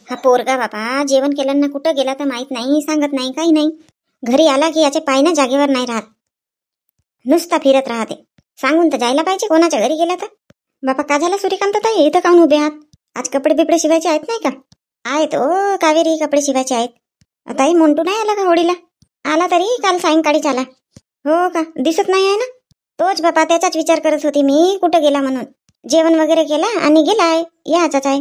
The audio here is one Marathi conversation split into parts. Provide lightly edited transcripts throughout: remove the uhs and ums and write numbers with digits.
हा पोरगा बाबा जेवण केलं ना कुठं गेला तर माहित नाही, सांगत नाही, काही नाही. घरी आला की याचे पाय ना जागेवर नाही राहत, नुसता फिरत राहते. सांगून तर जायला पाहिजे कोणाच्या घरी गेला तर. बापा का झाला सूर्यकांत ताई, इथं काऊन उभे आहात? आज कपडे बिपडे शिवायचे आहेत नाही का? आहेत ओ कावेरी, कपडे शिवायचे आहेत. ताई मोंटू नाही आला का होळीला? आला तरी काल सायंकाळीच आला. हो का, दिसत नाही आहे ना? तोच बापा, त्याचाच विचार करत होती मी कुठं गेला म्हणून. जेवण वगैरे केला आणि गेलाय, याचाच आहे.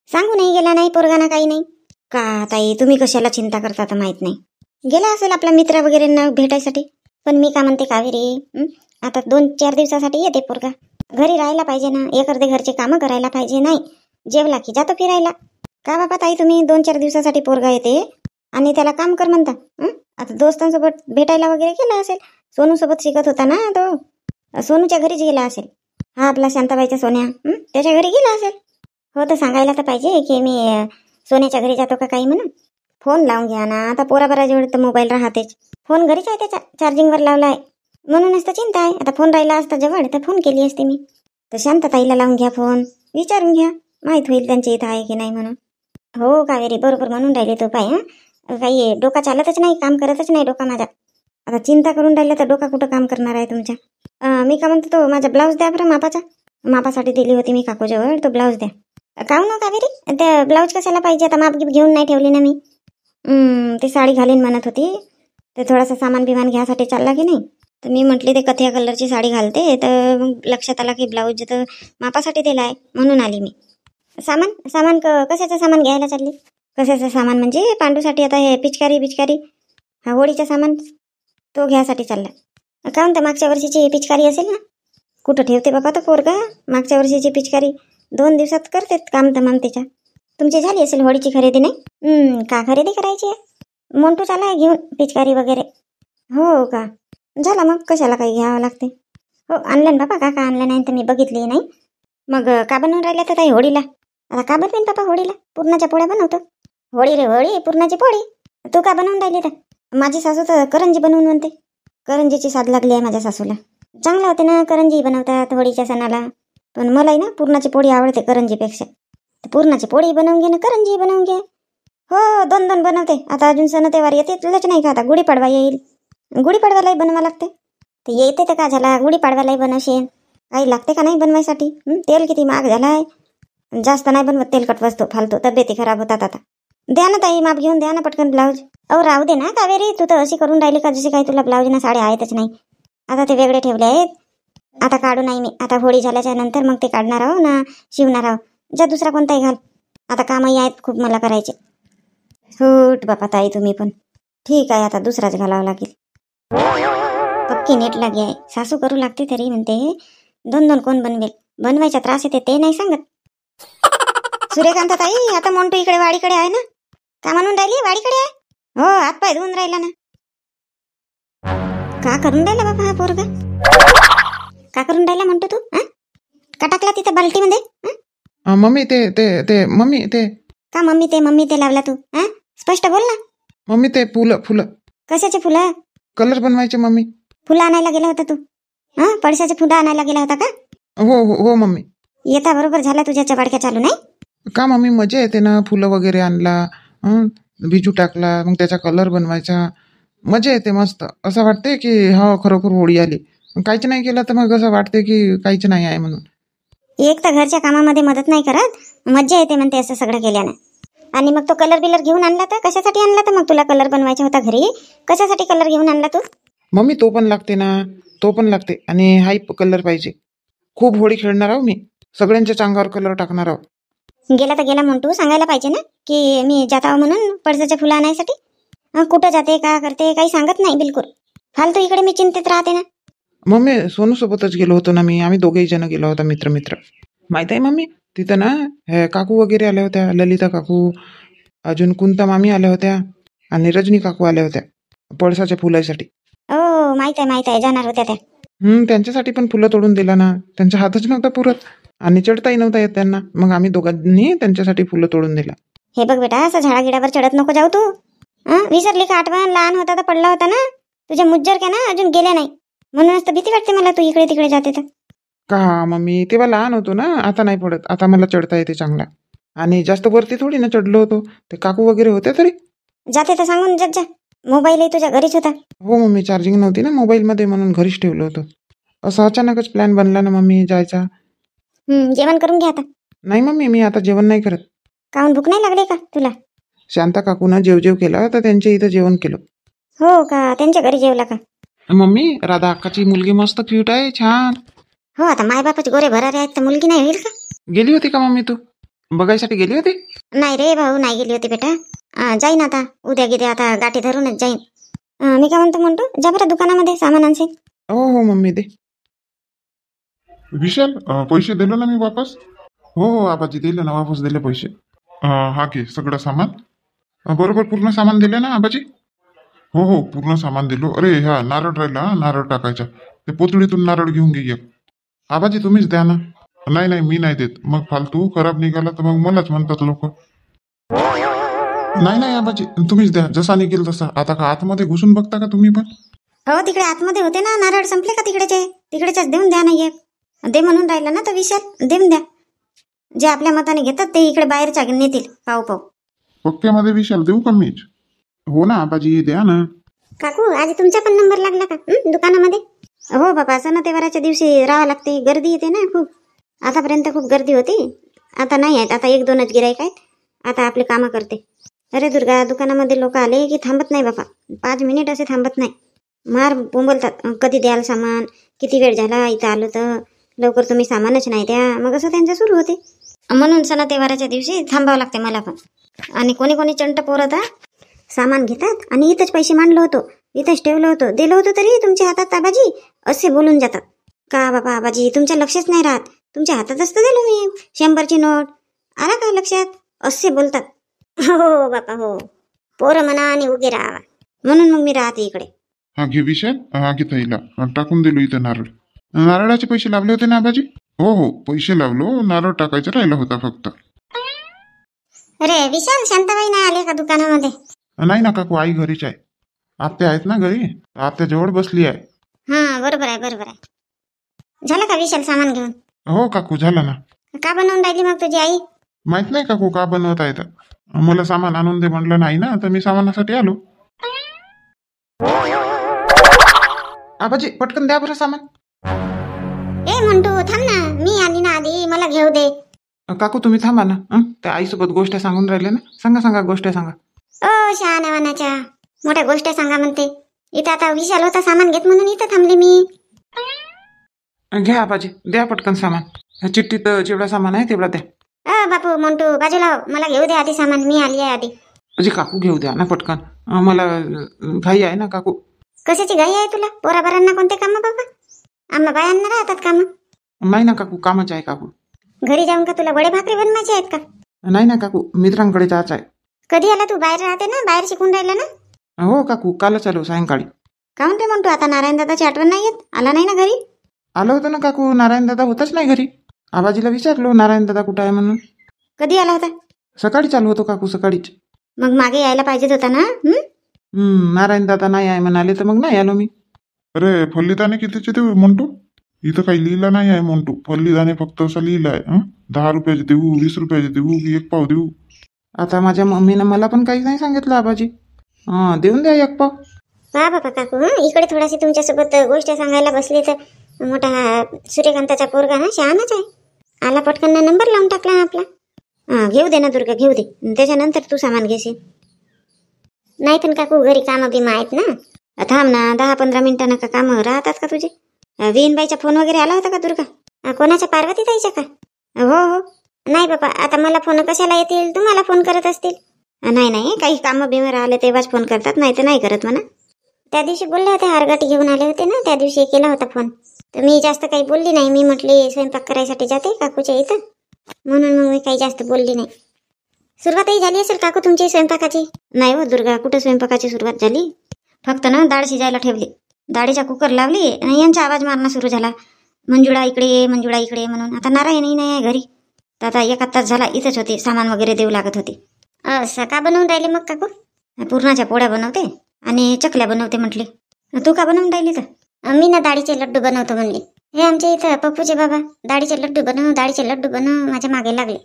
सांगू नाही गेला नाही पोरगाना, काही नाही का. ताई तुम्ही कशाला चिंता करता तर माहित नाही. गेला असेल आपल्या मित्र वगैरे भेटायसाठी. पण मी का म्हणते कावेरी, आता 2-4 दिवसासाठी येते पोरगा. घरी राहायला पाहिजे ना, एक अर्धे घरचे कामं करायला पाहिजे. नाही जेवला की जातो फिरायला. का बाबा ताई तुम्ही 2-4 दिवसासाठी पोरगा येते आणि त्याला काम कर म्हणता? आता दोस्तांसोबत भेटायला वगैरे गेला असेल. सोनू सोबत शिकत होता ना तो, सोनूच्या घरीच गेला असेल. हा आपला शांताबाईचा सोन्या, त्याच्या घरी गेला असेल. हो तर सांगायला तर पाहिजे की मी सोन्याच्या घरी जातो का काही म्हणून. फोन लावून घ्या ना, आता पोराबराजवळ तर मोबाईल राहतेच. फोन घरीच आहे त्याच्या, चार्जिंगवर लावला आहे. म्हणूनच तर चिंता आहे. आता फोन राहिला असता जवळ तर फोन केली असते मी. तर शांतताईला लावून घ्या फोन, विचारून घ्या, माहीत होईल त्यांच्या इथं आहे की नाही म्हणून. हो कावेरी बरोबर म्हणून राहिले तो पाय. काही डोका चालतच नाही, काम करतच नाही डोका माझा. आता चिंता करून राहिलं तर डोका कुठं काम करणार आहे तुमच्या. मी का म्हणतो, तो माझा ब्लाऊज द्या बरं मापाचा. मापासाठी दिली होती मी काकूजवळ, तो ब्लाऊज द्या. काहून ना कावेरी, त्या ब्लाऊज कशाला पाहिजे? आता माप घेऊन नाही ठेवली ना मी. ती साडी घालीन म्हणत होती, ते थोडासा सामान बिमान घ्यासाठी चालला की नाही. तर मी म्हटली ते कथ्या कलरची साडी घालते, तर मग लक्षात आला की ब्लाऊज तर मापासाठी दिला आहे, म्हणून आली मी. सामान कशाचं सामान घ्यायला चालली? कशाचं सामान म्हणजे पांडूसाठी आता हे पिचकारी हा होळीचा सामान तो घ्यायसाठी चालला. काहून तर मागच्या वर्षीची पिचकारी असेल ना. कुठं ठेवते बाबा तो पोरगा मागच्या वर्षीची पिचकारी. 2 दिवसात करते काम तमाम तिच्या. तुमची झाली असेल होळीची खरेदी नाही? का खरेदी करायची आहे? मोंटू चाला घेऊन पिचकारी वगैरे. हो का, झाला मग कशाला काही घ्यावं लागते. हो आणलं ना बाबा, का आणलं नाही तर मी बघितली नाही. मग का बनवून राहिल्या तर ताई होळीला? आता का बनवेन बाबा होळीला? पुरणाच्या पोळ्या बनवतो. होळी रे होळी, पुरणाची पोळी. तू का बनवून राहिली तर? माझी सासू तर करंजी बनवून म्हणते. करंजीची साध लागली आहे माझ्या सासूला. चांगलं होते ना, करंजी बनवतात होळीच्या सणाला. पण मलाही ना पुरणाची पोळी आवडते करंजीपेक्षा. पुरणाची पोळी बनवून घे ना, करंजी बनवून घे. हो 2-2 बनवते. आता अजून सण तेव्हार येते तुलाच नाही का, आता गुढीपाडवा येईल. गुढीपाडव्यालाही बनवा लागते. ते येते तर का झाला, गुढीपाडव्यालाही बनवशील. काही लागते का नाही बनवायसाठी? तेल किती महाग झाला आहे. जास्त नाही बनवत तेलकट वस्तू, फालतू तब्येती खराब होतात. आता द्या ना ताई, माप घेऊन द्या ना पटकन ब्लाऊज. अहो राहू दे ना कावेरी, तू तर अशी करून राहिली का जशी काही तुला ब्लाऊज ना साड्या आहेतच नाही. आता ते वेगळे ठेवले आहेत, आता काढू नाही मी. आता होळी झाल्याच्या नंतर मग ते काढणार आहो ना, शिवणार आहो. जा दुसरा कोणताही घाल, आता कामही आहेत खूप मला करायचे. होट बापा ताई तुम्ही पण. ठीक आहे, आता दुसराच घालावा लागेल. पक्की नेट लागे आहे. सासू करू लागते तरी म्हणते 2-2 कोण बनवेल. बनवायचा त्रास येते ते नाही सांगत. सूर्यकांत ताई, आता मोंटू इकडे वाडीकडे आहे ना? का म्हणून राहिली वाडीकडे आहे? हो हातपाय धुवून राहिला ना. का करून राहिला बाबा हा पोरगा? का करून राहिला म्हणतो तू? का टाकला तिथं बाल्टीमध्ये? मम्मी ते ते ते मम्मी ते का मम्मी ते लावला तू? स्पष्ट बोल ना. मम्मी ते फुलं. कशाचे फुलं? कलर बनवायचे मम्मी. फुलं आणायला गेला होता तू? पळसाचे फुलं आणायला गेला होता का? हो मम्मी. येता बरोबर झाला तुझ्या चबाडक्या चालू नाही का मम्मी? मजा येते ना, फुलं वगैरे आणला, बिजू टाकला, मग त्याचा कलर बनवायचा. मजा येते मस्त. असं वाटते की हो खरोखर होळी आली. काहीच नाही केलं तर मग असं वाटते की काहीच नाही आहे म्हणून. एक तर घरच्या कामामध्ये मदत नाही करत, मज्जा येते म्हणते असं सगळं केल्यानं. आणि मग तो कलर बिलर घेऊन आणला तर कशासाठी आणला? तर मग तुला कलर बनवायचा होता घरी, कशासाठी कलर घेऊन आणला तू? मम्मी तो पण लागते ना, तो पण लागते. आणि हाही कलर पाहिजे. खूप होळी खेळणार आहो मी, सगळ्यांच्या अंगावर कलर टाकणार आहो. गेला तर गेला म्हणतो, सांगायला पाहिजे ना की मी जात आहो म्हणून पळसाचे फुलं आणायसाठी. कुठं जाते का करते काही सांगत नाही बिलकुल. फालतू इकडे मी चिंतेत राहते ना. मम्मी सोनू सोबतच गेलो होतो ना मी, आम्ही दोघेही जण गेलो होतो मित्र. माहित आहे मम्मी, तिथं ना काकू वगैरे आल्या होत्या, ललिता काकू, अजून कुंता मामी आल्या होत्या आणि रजनी काकू आल्या होत्या पळसाच्या फुलासाठी. हो माहित आहे, जाणार होत्या त्या. त्यांच्यासाठी पण फुलं तोडून दिला ना. त्यांचा हातच नव्हता पुरत आणि चढताही नव्हता येत त्यांना. मग आम्ही दोघांनी त्यांच्यासाठी फुलं तोडून दिला. हे बघ बेटा, असं झाडागिडावर चढत नको जाऊ तू. विसरली का आठवण? लहान होता तर पडला होता ना. तुझ्या मुज्जर का ना अजून गेल्या नाही, म्हणूनच तर भीती वाटते मला तू इकडे तिकडे जाते तर. का मम्मी, तेव्हा लहान होतो ना, आता नाही पडत. आता मला चढता येते चांगला. आणि जास्त वरती थोडी ना चढलो होतो. ते काकू वगैरे होते तरी. जाते तर सांगून जात जा. मोबाईलही तुझ्या घरीच होता. हो मम्मी, चार्जिंग नव्हती ना मोबाईलमध्ये म्हणून घरीच ठेवलं होतं. असं अचानकच प्लॅन बनला ना मम्मी जायचा. जेवण करून घ्या आता. नाही मम्मी, मी आता जेवण नाही करत. काहून भूक नाही लागली का तुला? शांता काकूनं जेव केला तर त्यांच्या इथं जेवण केलं. हो का, त्यांच्या घरी जेवला का? मम्मी, राधा अक्काची मुलगी मस्त क्यूट आहे, छान. हो, आता मायबापाचे गोरे भरारे आहेत तर मुलगी नाही होईल का? गेली होती का मम्मी तू? बघायसाठी गेली होती? नाही रे भाऊ, नाही गेली होती बेटा. जाईन आता, उद्या गिद्या आता गाठी धरूनच जाईन. मी काय म्हणतो जा बरं दुकानामध्ये सामान आणशील. हो हो मम्मी, दे. विशाल, पैसे दिले ना मी वापस? हो हो आबाजी, दिले ना वापस, दिले पैसे. हा घे सगळं सामान. बरोबर पूर्ण सामान दिले ना आबाजी? हो हो पूर्ण सामान दिलो. अरे ह्या नारळ राहिला, नारळ टाकायचा. ते पोतळीतून नारळ घेऊन घे एक. आबाजी तुम्हीच द्या ना. नाही नाही, मी नाही देत. मग फालतू खराब निघाला तर मग मलाच म्हणतात लोक. नाही नाही आबाजी, तुम्हीच द्या, जसा निघेल तसा. आता का आतमध्ये घुसून बघता का तुम्ही पण? हो, तिकडे आतमध्ये होते ना नारळ, संपले का तिकडेच देऊन द्या ना एक. दे म्हणून राहिला ना तर विशाल, देऊन द्या. जे आपल्या मताने घेतात ते इकडे बाहेरच्या नेतील पाहू पाहू. पक्क्यामध्ये विशाल देऊ का मीच? हो ना आबाजी, द्या ना. काकू, आज तुमचा पण नंबर लागला का दुकानामध्ये? हो बाबा, सणतेवाराच्या दिवशी राहावं लागते, गर्दी येते ना खूप. आतापर्यंत खूप गर्दी होती, आता नाही आहेत. आता 1-2च गिराईक आहेत. आता आपले कामं करते. अरे दुर्गा, दुकानामध्ये लोक आले की थांबत नाही बाबा, 5 मिनिट असे थांबत नाही. मार बोंबलतात, कधी द्याल सामान, किती वेळ झाला इथं आलो तर, लवकर तुम्ही सामानच नाही द्या. मग असं त्यांचं सुरू होते. म्हणून सणतेवाराच्या दिवशी थांबावं लागते मला पण. आणि कोणी चंट पोरं तर सामान घेतात आणि इथंच पैसे मांडलो होतो, इथंच ठेवलं होतं, दिलं होतं तरी तुमच्या हातात आबाजी असे बोलून जातात. का बाबा आबाजी, तुमच्या लक्षच नाही राहत. तुमच्या हातातच तर दिलो मी 100ची नोट, आला का लक्षात? असे बोलतात. हो बापा हो, पोरं म्हणा आणि उगे राहावा, म्हणून मग मी राहते इकडे. हा घे विशाल, हा घे ताईला. टाकून दिलो इथं नारळ. नारळाचे पैसे लावले होते ना आबाजी? हो हो पैसे लावलो, नारळ टाकायचा राहिला होता फक्त. अरे विशाल, शांताबाई नाही आले का दुकानामध्ये? नाही ना काकू, आई घरीच आहे. आत्या आहेत ना घरी, आत्या जवळ बसली आहे. हा बरोबर आहे. झालं का विशाल सामान घेऊन? हो काकू, झालं ना. का बनवून राहिली मग तुझी आई? माहित नाही काकू का बनवत आहे तर. मला सामान आणून दे म्हणलं नाही ना, तर मी सामानासाठी आलो. आबाजी, पटकन द्या बरं सामान. ए मंटू, थांब ना, मी आली ना आधी, मला घेऊ दे. काकू तुम्ही थांबा ना. त्या आईसोबत गोष्ट सांगून राहिले ना, सांगा गोष्ट सांगा. ओ शहाण्यावानाच्या, मोठ्या गोष्ट सांगा म्हणते. इथं आता विशाल होता सामान घेत म्हणून इथं थांबले मी. घ्या आबाजी, द्या पटकन सामान. ह्या चिठ्ठीत जेवढा सामान आहे तेवढा द्या. बापू मंटू, बाजूला हो, मला घेऊ दे आधी सामान, मी आली आहे आधी. अजी काकू, घेऊ द्या ना पटकन, मला घाई आहे ना काकू. कशाची घाई आहे तुला? पोराबारांना कोणते काम बाबा? आम्हा बायांना राहतात काम. नाही ना काकू, कामच आहे काकू. घरी जाऊन का तुला वडे भाकरी बनवायचे आहेत का? नाही ना काकू, मित्रांकडे जायचं आहे. कधी आला तू? बाहेर राहते ना, बाहेर शिकून राहिला ना? हो काकू, कालच आलो सायंकाळी. काहून रे म्हणतो, आता नारायण दादाची आठवण नाही येत? आला नाही ना घरी? आलो होतो ना काकू, नारायण दादा होताच नाही घरी. आबाजीला विचारलो नारायण दादा कुठं आहे म्हणून. कधी आला होता? सकाळीच आलो होतो काकू, सकाळीच. मग मागे यायला पाहिजेत होता ना. नारायण दादा नाही आहे म्हणाले तर मग नाही आलो मी. अरे फल्लीदाणे कितीचे देऊ मोंटू? इथं काही लिहिलं नाही आहे मोंटू. फल्लीदाणे फक्त असं लिहिलं आहे. 10 रुपयाचे देऊ, 20 रुपयाचे देऊ की 1 पाव देऊ? आता माझ्या मम्मीनं मला पण काही नाही सांगितलं आबाजी. देऊन द्या 1 पाव. पहा बाबा काकू, इकडे थोडीशी तुमच्यासोबत गोष्ट सांगायला बसली तर मोठा सूर्यकांताचा पोरगा ना शहाणाच आहे. आला पटकन नंबर लावून टाकला ना आपला. घेऊ दे ना दुर्गा, घेऊ दे, त्याच्यानंतर तू सामान घेशील. नाही पण काकू, घरी कामं बिमा आहेत ना. थांब ना, 10-15 मिनिटांना का कामं राहतात का तुझे? विनबाईचा फोन वगैरे आला होता का दुर्गा? कोणाच्या? पार्वती ताईच्या का? हो. नाही बाबा, आता मला फोन कशाला येतील? तुम्हाला फोन करत असतील. नाही, काही कामं बिमं राहिले तेव्हाच फोन करतात, नाही तर नाही करत म्हणा. त्या दिवशी बोलले होते, हारगाठी घेऊन आले होते ना, त्या दिवशी केला होता फोन. तर मी जास्त काही बोलली नाही. मी म्हटली स्वयंपाक करायसाठी जाते काकूच्या इथं, म्हणून मग मी काही जास्त बोलली नाही. सुरुवातही झाली असेल काकू तुमची स्वयंपाकाची? नाही हो दुर्गा, कुठं स्वयंपाकाची सुरुवात झाली. फक्त ना डाळ शिजायला ठेवली, डाळीचा कुकर लावली आणि यांचा आवाज मारणं सुरू झाला, मंजुळा इकडे म्हणून. आता नारायणही नाही आहे घरी, तर आता 1 तास झाला इथंच होते, सामान वगैरे देऊ लागत होते. का बनवून राहिले मग काकू? पुरणाच्या पोळ्या बनवते आणि चकल्या बनवते म्हटली. तू का बनवून राहिली तर? मी ना डाळीचे लड्डू बनवतो म्हणले. हे आमच्या इथं पप्पूचे बाबा डाळीचे लड्डू बनव माझ्या मागे लागले.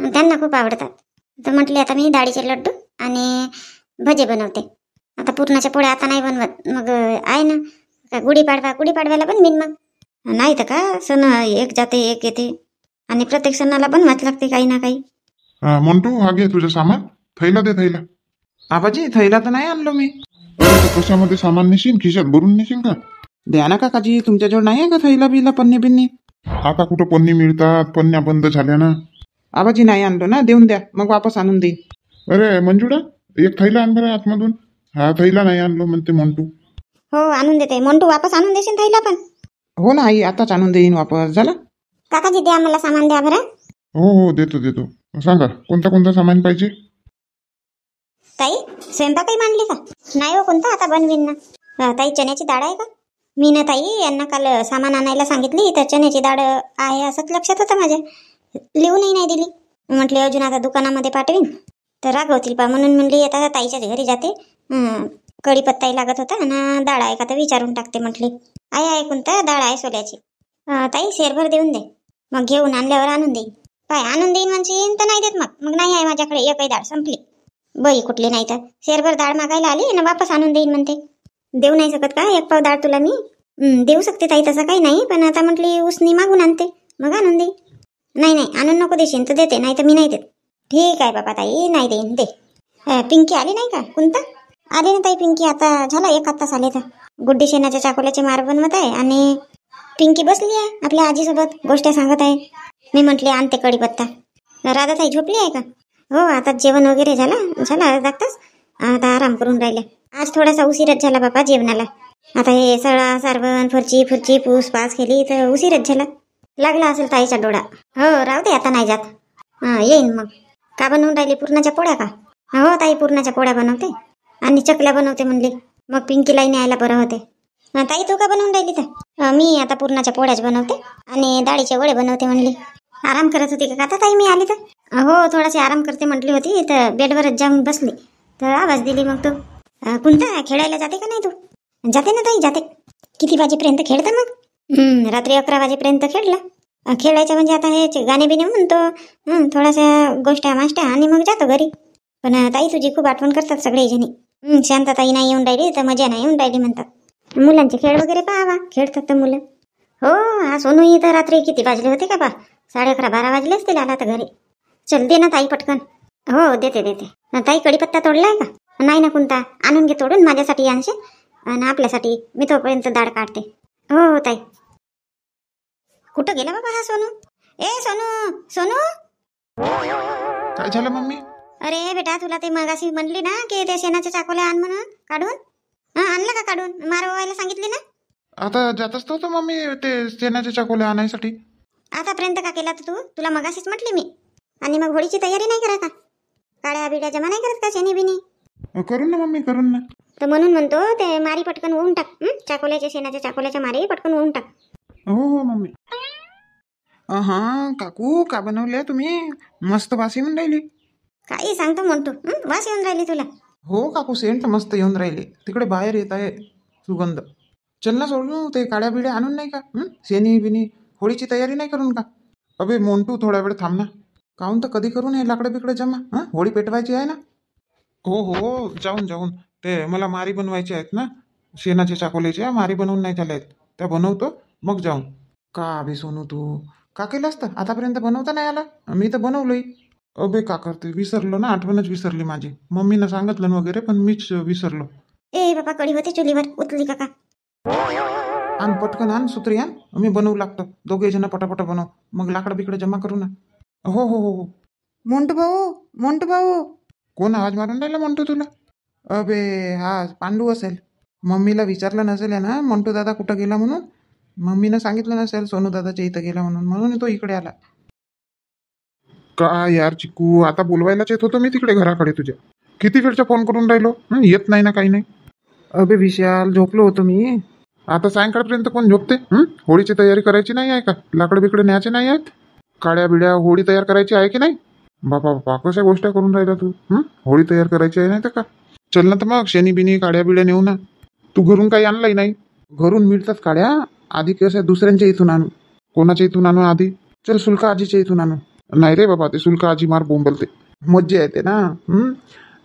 त्यांना खूप आवडतात. तर म्हटले आता मी डाळीचे लड्डू आणि भजे बनवते. आता पुरणाच्या पोळ्या आता नाही बनवत, मग आहे ना का गुढीपाडव्याला बनवीन मग. नाही तर का सण एक जाते एक येते आणि प्रत्येक सणाला बनवाच लागते काही ना काही. मंटू हा घे तुझं सामान. थैला दे थैला. आबाजी थैला तर नाही आणलो मी. अरे तर कशामध्ये सामान नेशील? खिशात भरून नेशील का? द्या ना काकाजी, तुमच्याजवळ नाही आहे का थैला बिला पन्नी बिन्नी? आता कुठं पन्नी मिळतात? पन्न्या बंद झाल्या ना. आबाजी नाही आणलो ना, देऊन द्या मग वापस आणून देईन. अरे मंजुळा एक थैला आण बरं आतमधून. हा थैला नाही आणलो म्हणते मंटू. हो आणून देते. मोंटू वापस आणून देशील थैला पण? हो ना आई, आताच आणून देईन वापस. झालं काकाजी द्या मला सामान द्या बरं. हो देतो. सांगा कोणता सामान पाहिजे? ताई स्वयंपाकही मांडली का? नाही हो, कोणता आता बनवीन ना. ताई चण्याची डाळ आहे का? मी ना ताई यांना काल सामान आणायला सांगितली तर चण्याची डाळ आहे असंच लक्षात होतं माझ्या, लिहूनही नाही दिली. म्हटले अजून आता दुकानामध्ये पाठवीन तर रागवतील पा, म्हणून म्हणली आता ताईच्या घरी जाते. कढीपत्ताही लागत होता आणि डाळ आहे का तर विचारून टाकते म्हटली. आहे कोणता डाळ आहे सोल्याची. ताई शेरभर देऊन दे, मग घेऊन आणल्यावर आणून देईन. काय आणून देईन म्हणशीन तर नाही देत मग नाही आहे माझ्याकडे, एकही डाळ संपली. बाई कुठली नाही तर शेरभर डाळ मागायला आली आणि वापस आणून देईन म्हणते. देऊ नाही शकत का एक पाव डाळ तुला मी? देऊ शकते ताई, तसं काही नाही, पण आता म्हटली उसनी मागून आणते मग आणून देईन. नाही आणून नको देशील तर देते, नाही तर मी नाही देत. ठीक आहे बाबा ताई, नाही देईन दे. पिंकी आली नाही का? कोणता आली ना ताई पिंकी, आता झाला एक तास आले तर. गुड्डी शेणाच्या चाकोल्याचे मार बनवत आहे आणि पिंकी बसली आहे आपल्या आजीसोबत गोष्टी सांगत आहे. मी म्हटली आणते कढीपत्ता. राधाताई झोपली आहे का? हो आता जेवण वगैरे झाला जागताच, आता आराम करून राहिले. आज थोडासा उशीरच झाला बाबा जेवणाला. आता हे सळा सारवण फरची पूस पास केली तर उशीरच झाला. लागला असेल ताईचा डोळा. हो राहू दे आता नाही जात. येईन मग. का बनवून राहिली? पुरणाच्या पोळ्या का? हो ताई पुरणाच्या पोळ्या बनवते आणि चकल्या बनवते म्हणली, मग पिंकीलाही न्यायला बरं होते. ताई तू का बनवून राहिली तर? मी आता पुरणाच्या पोळ्याच बनवते आणि डाळीचे वडे बनवते म्हणली. आराम करत होती का आता ताई मी आली तर? हो थोडाशी आराम करते म्हटली होती तर बेडवरच जाऊन बसली तर आवाज दिली मग तू. कोणता खेळायला जाते का नाही तू? जाते ना ताई जाते. किती वाजेपर्यंत खेळतं मग? रात्री 11 वाजेपर्यंत खेळला. खेळायचं म्हणजे आता हे गाणे बिणे म्हणतो, थोड्याशा गोष्टी माष्ट्या आणि मग जातो घरी. पण ताई तुझी खूप आठवण करतात सगळे जणी. शांतताई नाही येऊन राहिली तर मजा नाही येऊन राहिली म्हणतात. मुलांचे खेळ वगैरे पाहावा, खेळतात तर मुलं. हो हा सोनू तर रात्री किती वाजले होते का बा? 11:30-12 वाजले असतील आला तर घरी. चल दे ना ताई पटकन. हो देते. ताई कढीपत्ता तोडलाय का? नाही ना कोणता, आणून घे तोडून माझ्यासाठी आणशे आणि आपल्यासाठी मी तोपर्यंत डाळ काढते. हो ताई. कुठं गेला बाबा हा सोनू? सोनू काय झालं मम्मी? अरे बेटा तुला ते मगाशी म्हणली ना की ते शेणाच्या चाकोल्या आण म्हणून काढून. आणलं का काढून? मारवायला सांगितली ना? आता जातच होतो मम्मी ते शेणाच्या चाकोल्या आणायसाठी. आतापर्यंत का केला तू? तुला मगाशीच म्हटली मी. आणि मग होळीची तयारी नाही करा का? काड्या बिड्या जमा नाही करत का शेणी बिनी? करून ना मम्मी करून ना. तर म्हणून म्हणतो ते मारी पटकन होऊन टाक. चाकोल्याच्या शेणाच्या चाकोल्याच्या मारी पटकन होऊन टाक. हो मम्मी. हा काकू का बनवले तुम्ही? मस्त वास येऊन राहिली. काही सांगतो म्हणतो, वास येऊन राहिली तुला? हो काकू सेंट मस्त येऊन राहिली. तिकडे बाहेर येत आहे सुगंध. चल ना सोडू ते काड्या बिड्या आणून नाही का? शेणी बिनी होळीची तयारी नाही करून का? अबे मोंटू थोडा वेळ थांब ना. काहून तर कधी करून हे लाकडं बिकडं जमा? होळी पेटवायची आहे ना. हो जाऊन ते मला मारी बनवायची आहेत ना, शेणाच्या चाकोल्याच्या मारी बनवून नाही झाल्या आहेत, त्या बनवतो मग जाऊन. का बे सोनू तू का केलं असतं? आतापर्यंत बनवता नाही आला. मी तर बनवलोय. अबे का करते, विसरलो ना, आठवणच विसरली माझी. मम्मीनं सांगितलं वगैरे पण मीच विसरलो. ए बाबा कढी होती चुलीवर, उचली काका. आण पटकन आण सुत्री आण, मी बनवू लागतो. दोघे जण पटापट बनव, मग लाकडं बिकडं जमा करू ना. हो. मोंटू भाऊ. कोण आवाज मारून राहिला मोंटू तुला? अबे हा पांडू असेल. मम्मीला विचारलं नसेल ना मोंटू दादा कुठं गेला म्हणून. मम्मीनं सांगितलं नसेल सोनू दादाच्या इथं गेला म्हणून तो इकडे आला. का यार चिकू, आता बोलवायलाच येत होतो मी तिकडे घराकडे तुझ्या. किती वेळचा फोन करून राहिलो, येत नाही ना काही नाही. अबे विशाल झोपलो होतो मी. आता सायंकाळपर्यंत कोण झोपते? होळीची तयारी करायची नाही आहे का? लाकडं बिकडे न्यायचे नाही आहेत? काड्या बिड्या होळी तयार करायची आहे की नाही? बापा कशा गोष्टी करून राहिला तू. होळी तयार करायची आहे नाही तर का? चल ना तर मग शेणी बिनी काड्या बिड्या नेऊ ना. तू घरून काही आणलंही नाही. घरून मिळतात काड्या, आधी कसं दुसऱ्यांच्या इथून आणू. कोणाच्या इथून आणू आधी? चल सुलका आजीच्या इथून आणू. नाही रे बाबा, ते शुल्क आजी मार बोंबलते. मज्जा येते ना.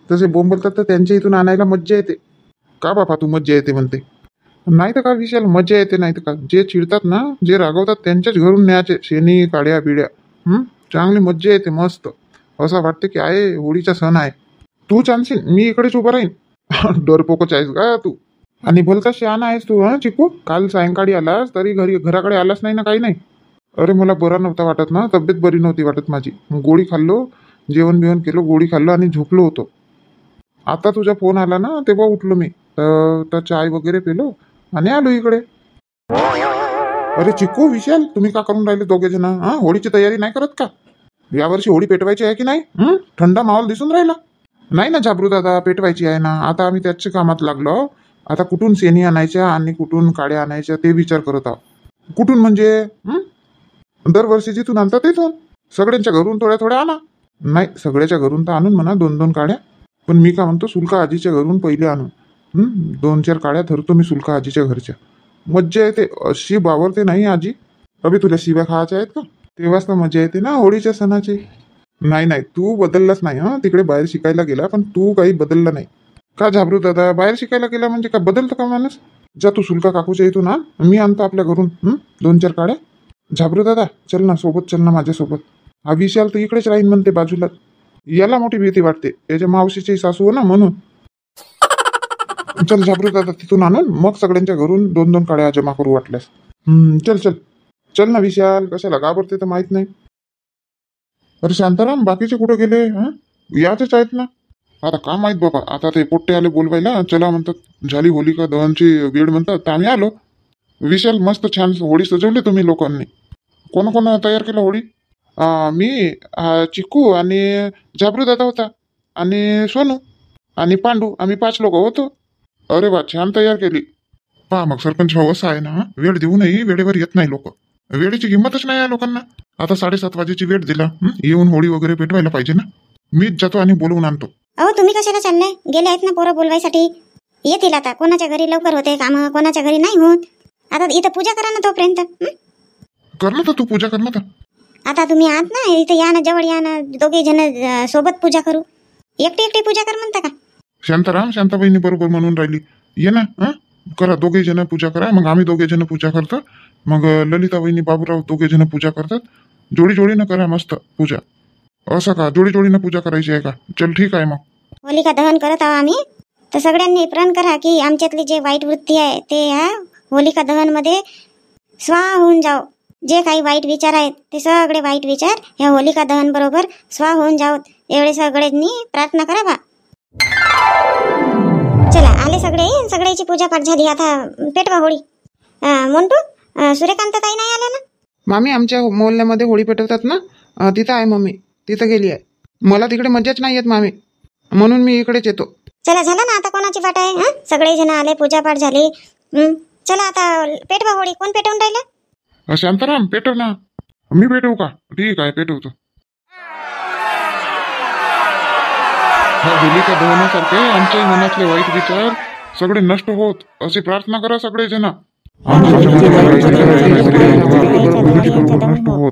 तसे बोंबलतात तर त्यांच्या इथून आणायला मज्जा येते. का बाबा तू मज्जा येते म्हणते? नाही तर का विशाल, मज्जा येते. नाही तर का, जे चिडतात ना, जे रागवतात त्यांच्याच घरून न्यायचे शेणी काड्या बिड्या. चांगली मज्जा येते मस्त. असं वाटतं की आहे होळीचा सण आहे. तू चालशील, मी इकडेच उभं राहीन. डरपोकच आहेस का तू? आणि भलता शहाणा आहेस तू चिकू. काल सायंकाळी आलास तरी घराकडे आलास नाही ना, काही नाही. अरे मला बरा नव्हता वाटत ना, तब्येत बरी नव्हती वाटत माझी. गोळी खाल्लो, जेवण बिवण केलं, गोळी खाल्लो आणि झोपलो होतो. आता तुझा फोन आला ना, तेव्हा उठलो मी. तर चाय वगैरे पिलो आणि आलो इकडे. अरे चिकू विशाल, तुम्ही का करून राहिले दोघे जण? होळीची तयारी नाही करत का? यावर्षी होळी पेटवायची आहे की नाही? थंडा माहोल दिसून राहिला. नाही ना झाबरू दादा, पेटवायची आहे ना. आता आम्ही त्याच्या कामात लागलो. आता कुठून शेणी आणायच्या आणि कुठून काड्या आणायच्या ते विचार करत आहोत. कुठून म्हणजे दरवर्षी जिथून आणतात तिथून. सगळ्यांच्या घरून थोड्या थोड्या आणा. नाही, सगळ्याच्या घरून तर आणून म्हणा 2-2 काड्या. पण मी का म्हणतो, शुल्का आजीच्या घरून पहिले आणून 2-4 काड्या धरतो मी शुल्का आजीच्या घरच्या. मज्जा येते अशी बावरते नाही आजी. अभि तुला शिव्या खायच्या आहेत का? तेव्हाच तर मजा येते ना होळीच्या सणाची. नाही, तू बदललाच नाही. तिकडे बाहेर शिकायला गेला, पण तू काही बदलला नाही का झाबरू दादा? बाहेर शिकायला गेला म्हणजे का बदलतं का माणूस? जा तू शुल्का काकूच्या इथून आण, मी आणतो आपल्या घरून 2-4 काड्या. झाबरू दादा चल ना, सोबत चल ना माझ्यासोबत. हा विशाल तर इकडेच राहीन म्हणते बाजूला. याला मोठी भीती वाटते, याच्या मावशीची सासू हो ना, म्हणून. चल झाबरू दादा, तिथून आणून मग सगळ्यांच्या घरून 2-2 काड्या जमा करू वाटल्यास. चल ना विशाल, कशाला घाबरते तर माहित नाही. अरे शांताराम, बाकीचे कुठे गेले? याचेच आहेत ना. आता का माहित बाबा, आता ते पोट्टे आले बोलवायला, चला म्हणतात. झाली होलिका दहनची वेळ म्हणतात, तर आम्ही आलो. विशाल, मस्त छान होळी सजवली तुम्ही लोकांनी. कोण तयार केलं होळी? मी, चिकू आणि झाबरू दादा होता आणि सोनू आणि पांडू, आम्ही 5 लोक होतो. अरे वा, छान तयार केली. पहा मग सरपंच भाऊ, असं आहे ना, वेळ देऊनही वेळेवर येत नाही लोक. वेळेची किंमतच नाही आहे लोकांना. आता 7:30 वाजेची वेळ दिला, येऊन होळी वगैरे पेटवायला पाहिजे ना. मीच जातो आणि बोलवून आणतो. अहो तुम्ही कशाला चाललाय? गेले आहेत ना पोरं बोलवायसाठी. येतील आता. कोणाच्या घरी लवकर होते काम, कोणाच्या घरी नाही होत. आता इथं पूजा करा ना तोपर्यंत. कर ना तर तू पूजा, कर ना तर. आता तुम्ही आहात ना, इथं या ना, जवळ या ना, दोघे जण सोबत पूजा करू. एकटी पूजा कर म्हणता का? शांताराम, शांताबाईंनी बरोबर म्हणून राहिली. ये ना, करा दोघे जण पूजा करा. मग आम्ही 2 जण पूजा करतो. मग ललिताबाईंनी बाबूराव 2 जण पूजा करतात. जोडीनं करा मस्त पूजा. असं का, जोडीनं पूजा करायची आहे का? चल ठीक आहे मग. होलिका दहन करत आहो आम्ही, तर सगळ्यांनी प्रण करा की आमच्यातली जे वाईट वृत्ती आहे ते ह्या होलिका दहन मध्ये स्वाहा होऊन जाओ. जे काही वाईट विचार आहेत ते सगळे वाईट विचार ह्या होलिका दहन बरोबर स्वाहा होऊन जाओ. एवढे सगळ्यांनी प्रार्थना करा बा. चला, आले सगळ्याची पूजा पाठ झाली. आता पेटवा होळी. मोंटू, सूर्यकांत ताई नाही आल्या ना? मामी आमच्या मोहल्ल्यामध्ये होळी पेटवतात ना, तिथं आहे मम्मी. तिथं गेली आहे. मला तिकडे मजाच नाही येत मामी, म्हणून मी इकडेच येतो. चला, झालं ना आता. कोणाची वाट आहे? सगळे जण आले, पूजापाठ झाली. चला आता पेटवा होळी. कोण पेटवून राहिलं? शांताराम, पेटव ना. मी पेटवू का? ठीक आहे, पेटवतो. होलिका दहनासारखे आमच्याही मनातले वाईट विचार सगळे नष्ट होत अशी प्रार्थना करा सगळे जण. नष्ट होत.